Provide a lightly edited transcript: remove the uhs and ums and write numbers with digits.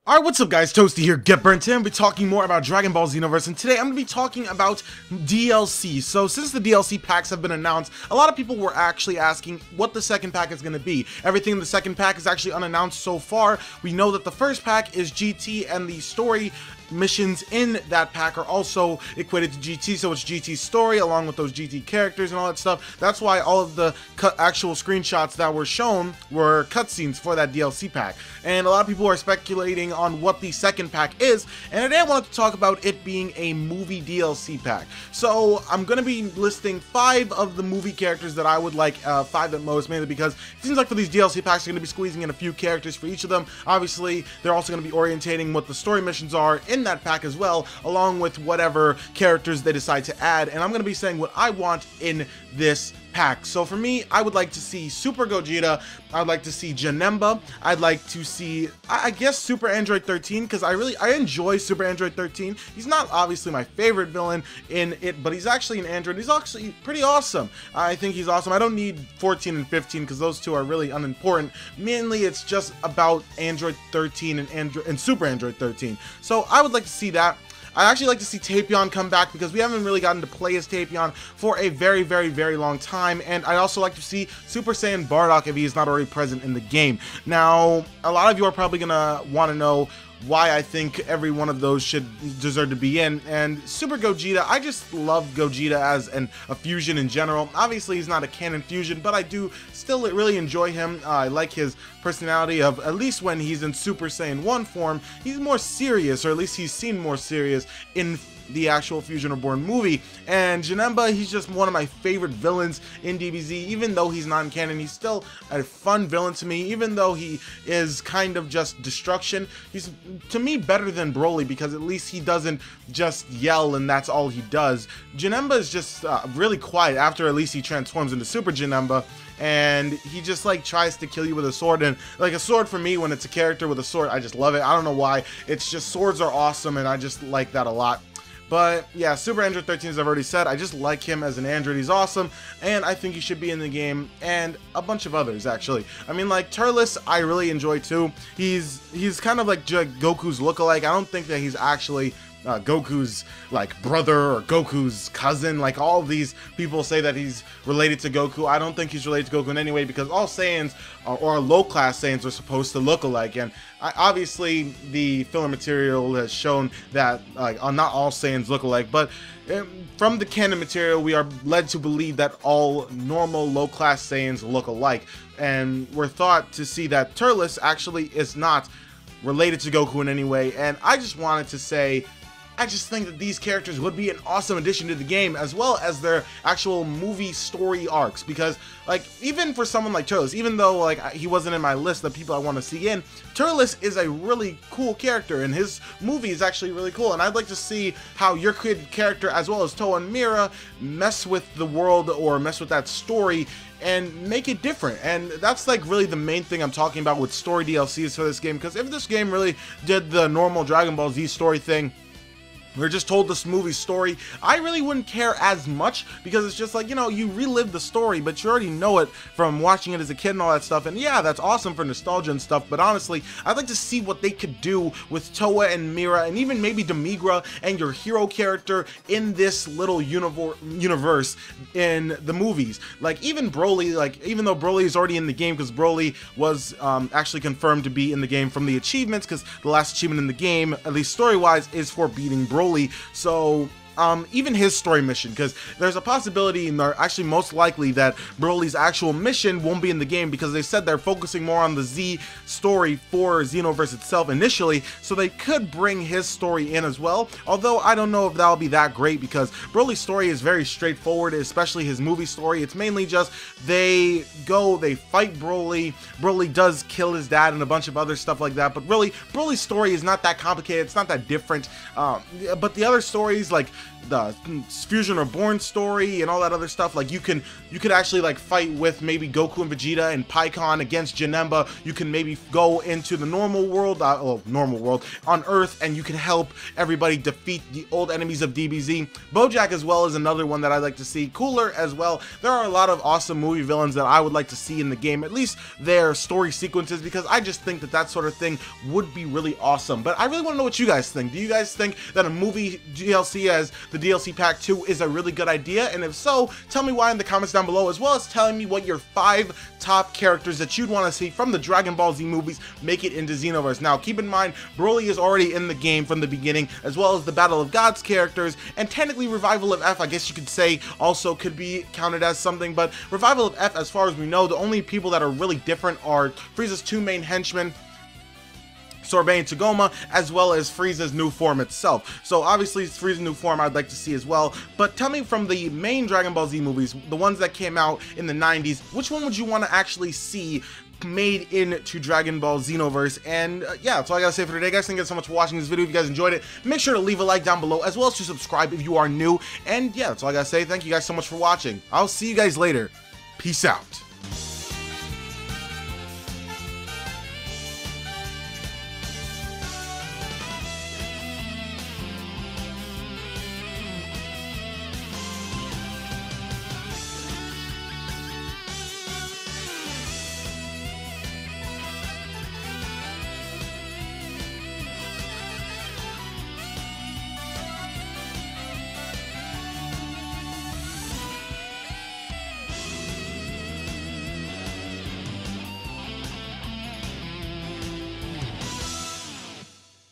Alright, what's up guys, Toasty here, Get Burnt. Today I'm going to be talking more about Dragon Ball Xenoverse, and today I'm going to be talking about DLC. So since the DLC packs have been announced, a lot of people were actually asking what the second pack is going to be. Everything in the second pack is actually unannounced so far. We know that the first pack is GT, and the story missions in that pack are also equated to GT, so it's GT story along with those GT characters and all that stuff. That's why all of the actual screenshots that were shown were cutscenes for that DLC pack. And a lot of people are speculating on what the second pack is, and today I wanted to talk about it being a movie DLC pack. So I'm going to be listing 5 of the movie characters that I would like, 5 at most, mainly because it seems like for these DLC packs they're going to be squeezing in a few characters for each of them. Obviously they're also going to be orientating what the story missions are in that pack as well, along with whatever characters they decide to add, and I'm going to be saying what I want in this pack. So for me, I would like to see Super Gogeta, I'd like to see Janemba, I'd like to see, I guess, Super Android 13, because I enjoy Super Android 13. He's not obviously my favorite villain in it, but he's actually an android. He's actually pretty awesome. I think he's awesome. I don't need 14 and 15 because those two are really unimportant. Mainly it's just about Android 13 and Super Android 13. So I would like to see that. I actually like to see Tapion come back because we haven't really gotten to play as Tapion for a very, very, very long time, and I'd also like to see Super Saiyan Bardock if he is not already present in the game. Now, a lot of you are probably gonna want to know why I think every one of those should deserve to be in, and Super Gogeta, I just love Gogeta as a fusion in general. Obviously he's not a canon fusion, but I do still really enjoy him. I like his personality of, at least when he's in Super Saiyan 1 form, he's more serious, or at least he's seen more serious in the actual Fusion Reborn movie. And Janemba, he's just one of my favorite villains in DBZ. Even though he's not in canon, he's still a fun villain to me. Even though he is kind of just destruction, he's to me better than Broly because at least he doesn't just yell and that's all he does. Janemba is just really quiet after at least he transforms into Super Janemba, and he just like tries to kill you with a sword. And like a sword, for me, when it's a character with a sword, I just love it. I don't know why, it's just, swords are awesome and I just like that a lot. But yeah, Super Android 13, as I've already said, I just like him as an android. He's awesome, and I think he should be in the game, and a bunch of others, actually. I mean, like, Turles, I really enjoy, too. He's kind of like Goku's lookalike. I don't think that he's actually Goku's like brother or Goku's cousin. Like, all of these people say that he's related to Goku. I don't think he's related to Goku in any way, because all Saiyans or low class Saiyans are supposed to look alike, and obviously the filler material has shown that not all Saiyans look alike, but from the canon material we are led to believe that all normal low class Saiyans look alike, and we're thought to see that Turles actually is not related to Goku in any way. And I just wanted to say, I just think that these characters would be an awesome addition to the game, as well as their actual movie story arcs, because like, even for someone like Turles, even though like he wasn't in my list of people I want to see in, Turles is a really cool character and his movie is actually really cool, and I'd like to see how your kid character as well as Towa and Mira mess with the world or mess with that story and make it different. And that's like really the main thing I'm talking about with story DLCs for this game, because if this game really did the normal Dragon Ball Z story thing, we're just told this movie story, I really wouldn't care as much, because it's just like, you know, you relive the story, but you already know it from watching it as a kid and all that stuff. And yeah, that's awesome for nostalgia and stuff, but honestly, I'd like to see what they could do with Towa and Mira, and even maybe Demigra and your hero character in this little universe in the movies. Like, even Broly, like, even though Broly is already in the game, because Broly was actually confirmed to be in the game from the achievements, because the last achievement in the game, at least story-wise, is for beating Broly. So even his story mission, because there's a possibility, and they're actually most likely, that Broly's actual mission won't be in the game, because they said they're focusing more on the Z story for Xenoverse itself initially, so they could bring his story in as well. Although I don't know if that'll be that great, because Broly's story is very straightforward, especially his movie story. It's mainly just they fight Broly, Broly does kill his dad and a bunch of other stuff like that, but really Broly's story is not that complicated, it's not that different. But the other stories, like the Fusion Reborn story and all that other stuff. Like you could actually like fight with maybe Goku and Vegeta and Pikkon against Janemba. You can maybe go into the normal world, on Earth, and you can help everybody defeat the old enemies of DBZ. Bojack as well is another one that I'd like to see. Cooler as well. There are a lot of awesome movie villains that I would like to see in the game, at least their story sequences, because I just think that that sort of thing would be really awesome. But I really want to know what you guys think. Do you guys think that a movie DLC as the DLC Pack 2 is a really good idea? And if so, tell me why in the comments down below, as well as telling me what your 5 top characters that you'd want to see from the Dragon Ball Z movies make it into Xenoverse. Now, keep in mind, Broly is already in the game from the beginning, as well as the Battle of Gods characters, and technically Revival of F, I guess you could say, also could be counted as something, but Revival of F, as far as we know, the only people that are really different are Frieza's 2 main henchmen, Sorbet and Togoma, as well as Frieza's new form itself. So obviously Frieza's new form I'd like to see as well. But tell me, from the main Dragon Ball Z movies, the ones that came out in the 90s, which one would you want to actually see made into Dragon Ball Xenoverse? And yeah, that's all I gotta say for today, guys. Thank you guys so much for watching this video. If you guys enjoyed it, make sure to leave a like down below, as well as to subscribe if you are new. And yeah, that's all I gotta say. Thank you guys so much for watching. I'll see you guys later. Peace out.